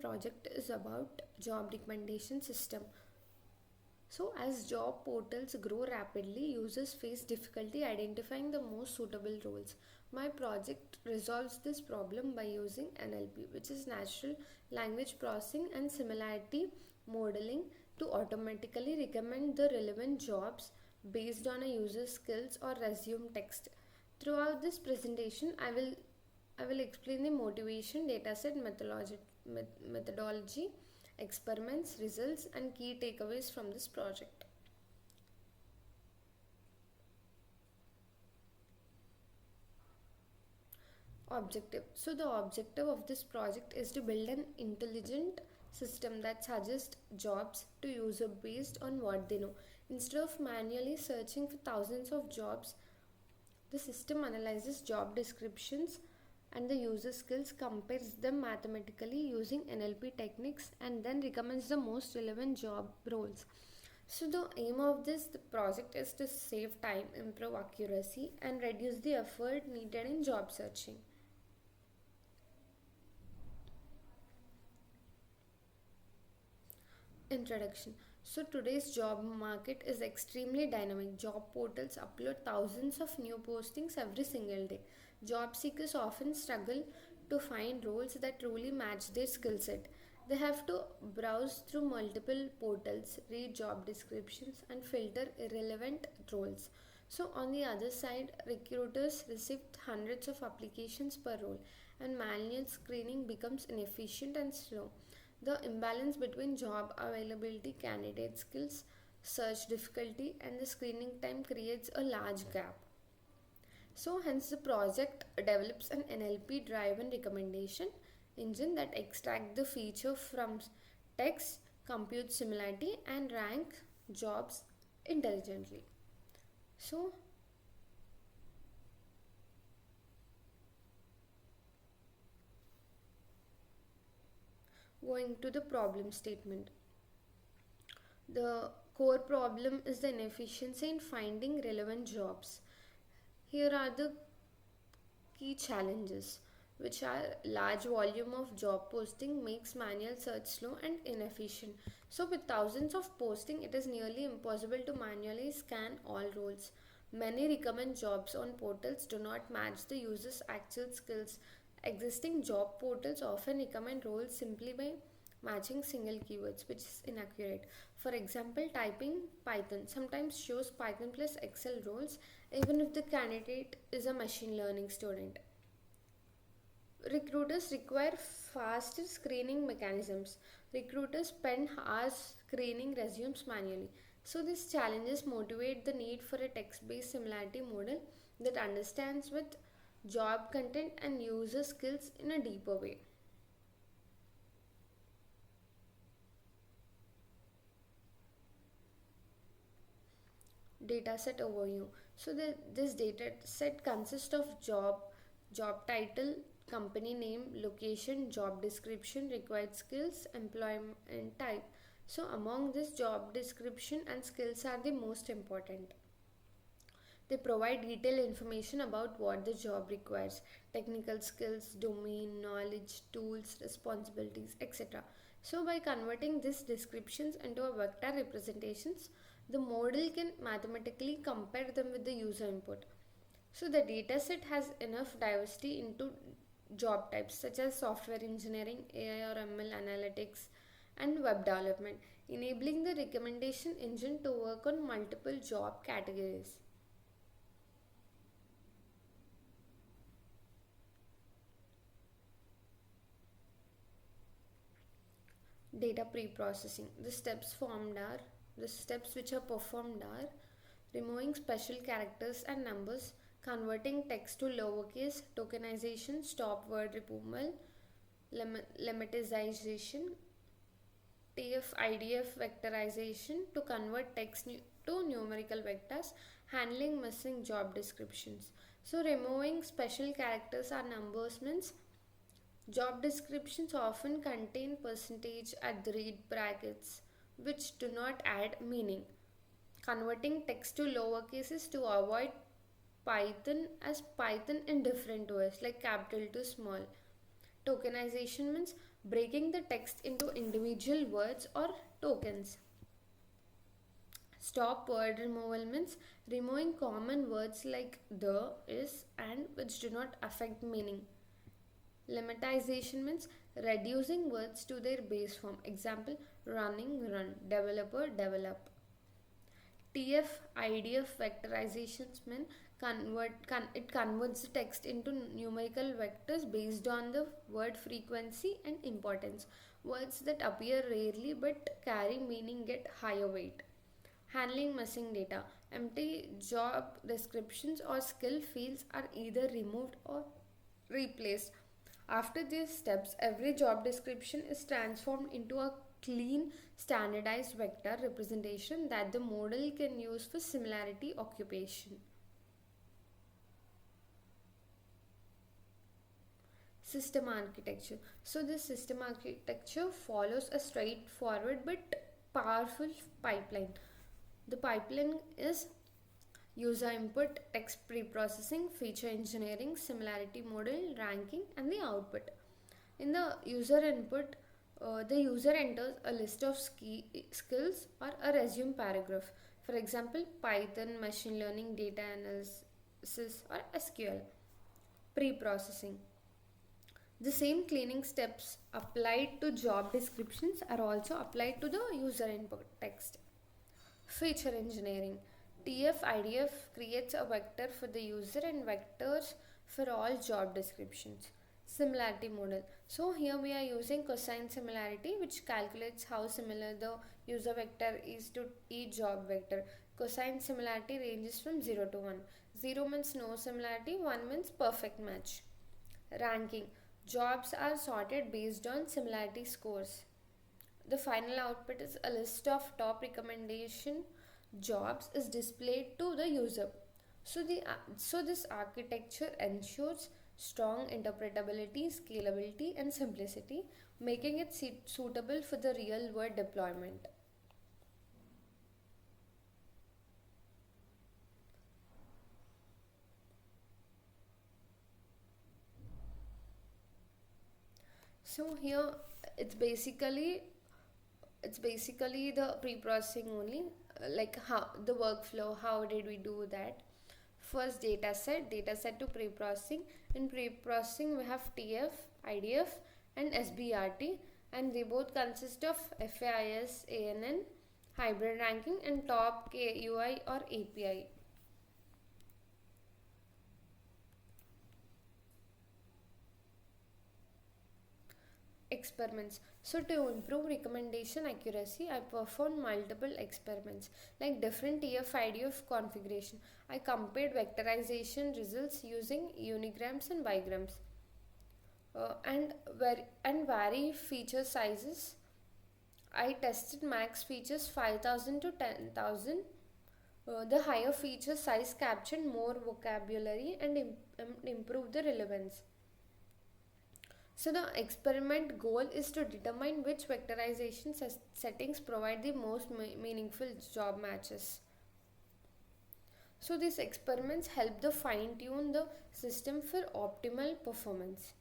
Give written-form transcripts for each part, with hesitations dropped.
project is about job recommendation system. So as job portals grow rapidly, users face difficulty identifying the most suitable roles. My project resolves this problem by using NLP, which is natural language processing and similarity modeling, to automatically recommend the relevant jobs based on a user's skills or resume text. Throughout this presentation, I will explain the motivation, dataset, methodology, experiments, results, and key takeaways from this project. Objective. So the objective of this project is to build an intelligent system that suggests jobs to user based on what they know. Instead of manually searching for thousands of jobs, the system analyzes job descriptions and the user skills, compares them mathematically using NLP techniques, and then recommends the most relevant job roles. So the aim of this project is to save time, improve accuracy, and reduce the effort needed in job searching. Introduction. So today's job market is extremely dynamic. Job portals upload thousands of new postings every single day. Job seekers often struggle to find roles that truly match their skill set. They have to browse through multiple portals, read job descriptions, and filter irrelevant roles. So, on the other side, recruiters receive hundreds of applications per role, and manual screening becomes inefficient and slow. The imbalance between job availability, candidate skills, search difficulty, and the screening time creates a large gap. So, hence, the project develops an NLP driven recommendation engine that extract the feature from text, compute similarity, and rank jobs intelligently. So, going to the problem statement. The core problem is the inefficiency in finding relevant jobs. Here are the key challenges, which are large volume of job posting makes manual search slow and inefficient. So with thousands of posting, it is nearly impossible to manually scan all roles. Many recommend jobs on portals do not match the user's actual skills. Existing job portals often recommend roles simply by matching single keywords, which is inaccurate. For example, typing Python sometimes shows Python plus Excel roles even if the candidate is a machine learning student. Recruiters require faster screening mechanisms. Recruiters spend hours screening resumes manually. So these challenges motivate the need for a text-based similarity model that understands with job content and user skills in a deeper way. Dataset overview. So this dataset consists of job title, company name, location, job description, required skills, employment type. So among this, job description and skills are the most important. They provide detailed information about what the job requires, technical skills, domain, knowledge, tools, responsibilities, etc. So by converting these descriptions into a vector representations, the model can mathematically compare them with the user input. So the dataset has enough diversity into job types such as software engineering, AI or ML analytics, and web development, enabling the recommendation engine to work on multiple job categories. Data pre-processing. The steps which are performed are removing special characters and numbers, converting text to lowercase, tokenization, stop word removal, lemmatization, TF-IDF vectorization to convert text to numerical vectors, handling missing job descriptions. So removing special characters or numbers means job descriptions often contain percentage at the read brackets which do not add meaning. Converting text to lower cases to avoid Python as Python in different ways like capital to small. Tokenization means breaking the text into individual words or tokens. Stop word removal means removing common words like the, is, and which do not affect meaning. Lemmatization means reducing words to their base form. Example, running, run, developer, develop. TF IDF vectorizations mean it converts the text into numerical vectors based on the word frequency and importance. Words that appear rarely but carry meaning get higher weight. Handling missing data. Empty job descriptions or skill fields are either removed or replaced. After these steps, every job description is transformed into a clean, standardized vector representation that the model can use for similarity occupation. System architecture. So this system architecture follows a straightforward but powerful pipeline. The pipeline is user input, text pre-processing, feature engineering, similarity model, ranking, and the output. In the user input, the user enters a list of skills or a resume paragraph. For example, Python, machine learning, data analysis, or SQL. Pre-processing. The same cleaning steps applied to job descriptions are also applied to the user input text. Feature engineering. TF IDF creates a vector for the user and vectors for all job descriptions. Similarity model. So here we are using cosine similarity, which calculates how similar the user vector is to each job vector. Cosine similarity ranges from 0 to 1. 0 means no similarity, 1 means perfect match. Ranking. Jobs are sorted based on similarity scores. The final output is a list of top recommendation jobs is displayed to the user. So this architecture ensures strong interpretability, scalability, and simplicity, making it suitable for the real world deployment. So here it's basically the pre-processing only, like how the workflow, how did we do that. First, data set to pre-processing. In pre-processing we have TF, IDF, and SBRT, and they both consist of FAIS, ANN, hybrid ranking, and top KUI or API. Experiments. So to improve recommendation accuracy, I performed multiple experiments like different TF-IDF configuration. I compared vectorization results using unigrams and bigrams, and vary feature sizes. I tested max features 5,000 to 10,000. The higher feature size captured more vocabulary and improved the relevance. So the experiment goal is to determine which vectorization settings provide the most meaningful job matches. So these experiments help the fine tune the system for optimal performance.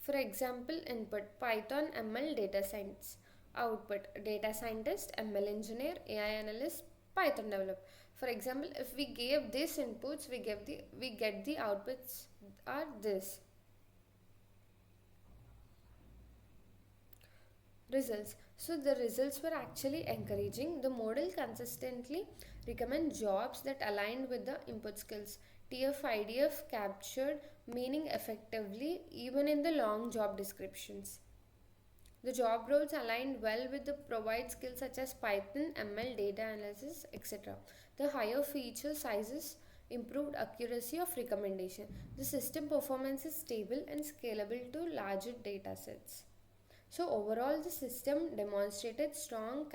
For example, input Python, ML, data science. Output data scientist, ML engineer, AI analyst, Python developer. For example, if we gave these inputs, we get the outputs are this. Results. So the results were actually encouraging. The model consistently recommends jobs that aligned with the input skills. TF-IDF captured meaning effectively even in the long job descriptions. The job roles aligned well with the provide skills such as Python, ML, data analysis, etc. The higher feature sizes improved accuracy of recommendation. The system performance is stable and scalable to larger data sets. So overall, the system demonstrated strong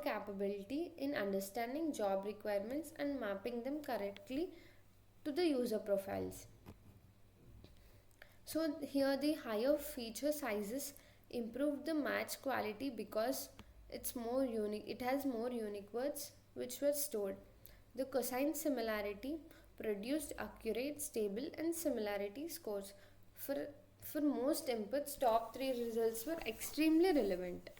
capability in understanding job requirements and mapping them correctly to the user profiles. So here the higher feature sizes improved the match quality because it's more unique. It has more unique words which were stored. The cosine similarity produced accurate, stable, and similarity scores. For most inputs, top 3 results were extremely relevant.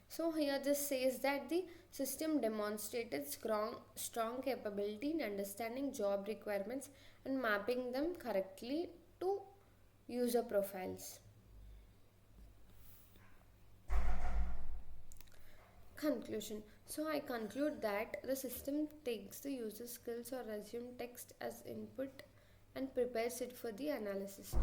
So here this says that the system demonstrated strong capability in understanding job requirements and mapping them correctly to user profiles. Conclusion. So I conclude that the system takes the user skills or resume text as input and prepares it for the analysis.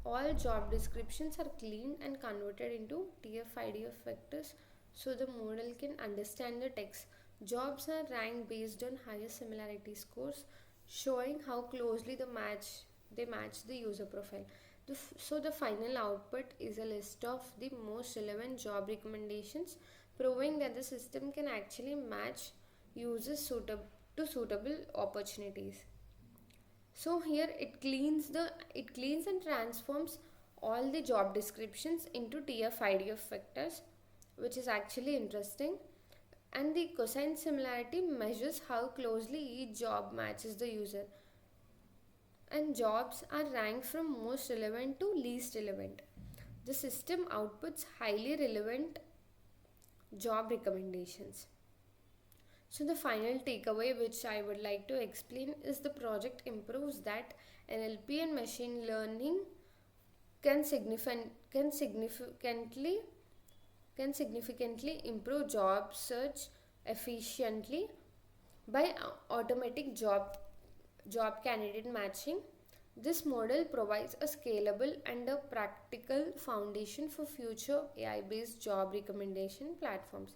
All job descriptions are cleaned and converted into TF-IDF vectors so the model can understand the text. Jobs are ranked based on higher similarity scores, showing how closely they match the user profile. So the final output is a list of the most relevant job recommendations, proving that the system can actually match users to suitable opportunities. So here it cleans and transforms all the job descriptions into TF-IDF vectors, which is actually interesting. And the cosine similarity measures how closely each job matches the user. And jobs are ranked from most relevant to least relevant. The system outputs highly relevant job recommendations. So the final takeaway which I would like to explain is the project improves that NLP and machine learning can significantly improve job search efficiently by automatic job candidate matching. This model provides a scalable and a practical foundation for future AI based job recommendation platforms.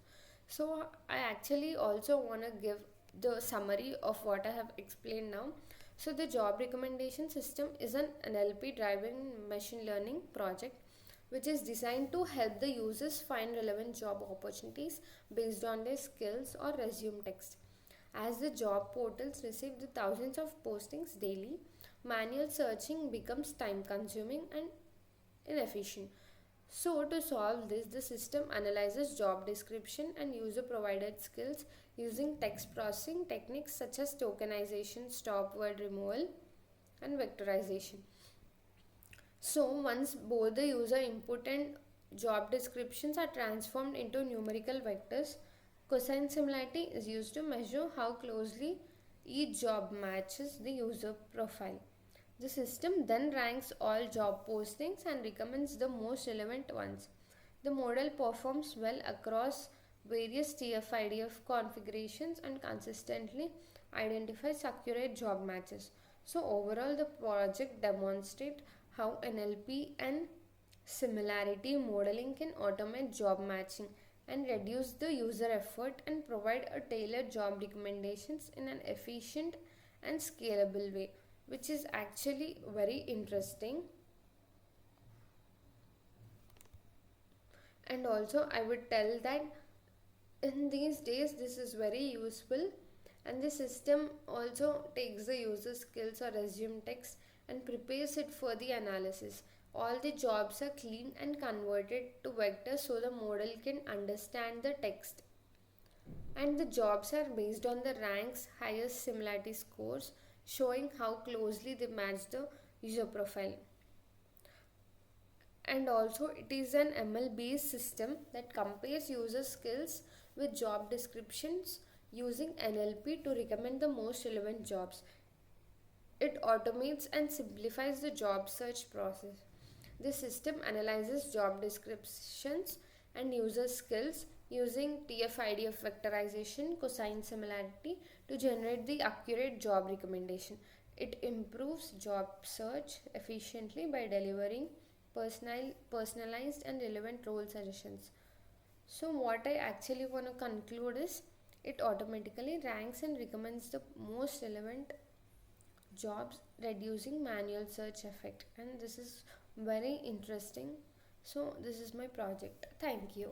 So I actually also want to give the summary of what I have explained now. So the job recommendation system is an NLP driven machine learning project which is designed to help the users find relevant job opportunities based on their skills or resume text. As the job portals receive the thousands of postings daily, manual searching becomes time consuming and inefficient. So, to solve this, the system analyzes job description and user provided skills using text processing techniques such as tokenization, stop word removal, and vectorization. So, once both the user input and job descriptions are transformed into numerical vectors, cosine similarity is used to measure how closely each job matches the user profile. The system then ranks all job postings and recommends the most relevant ones. The model performs well across various TF-IDF configurations and consistently identifies accurate job matches. So overall the project demonstrates how NLP and similarity modeling can automate job matching and reduce the user effort and provide a tailored job recommendations in an efficient and scalable way, which is actually very interesting. And also I would tell that in these days this is very useful, and the system also takes the user skills or resume text and prepares it for the analysis. All the jobs are cleaned and converted to vectors so the model can understand the text, and the jobs are based on the ranks highest similarity scores, showing how closely they match the user profile. And also it is an ML based system that compares user skills with job descriptions using NLP to recommend the most relevant jobs. It automates and simplifies the job search process. The system analyzes job descriptions and user skills using TF-IDF vectorization cosine similarity to generate the accurate job recommendation. It improves job search efficiently by delivering personalized and relevant role suggestions. So what I actually want to conclude is it automatically ranks and recommends the most relevant jobs, reducing manual search effect, and this is very interesting. So this is my project. Thank you.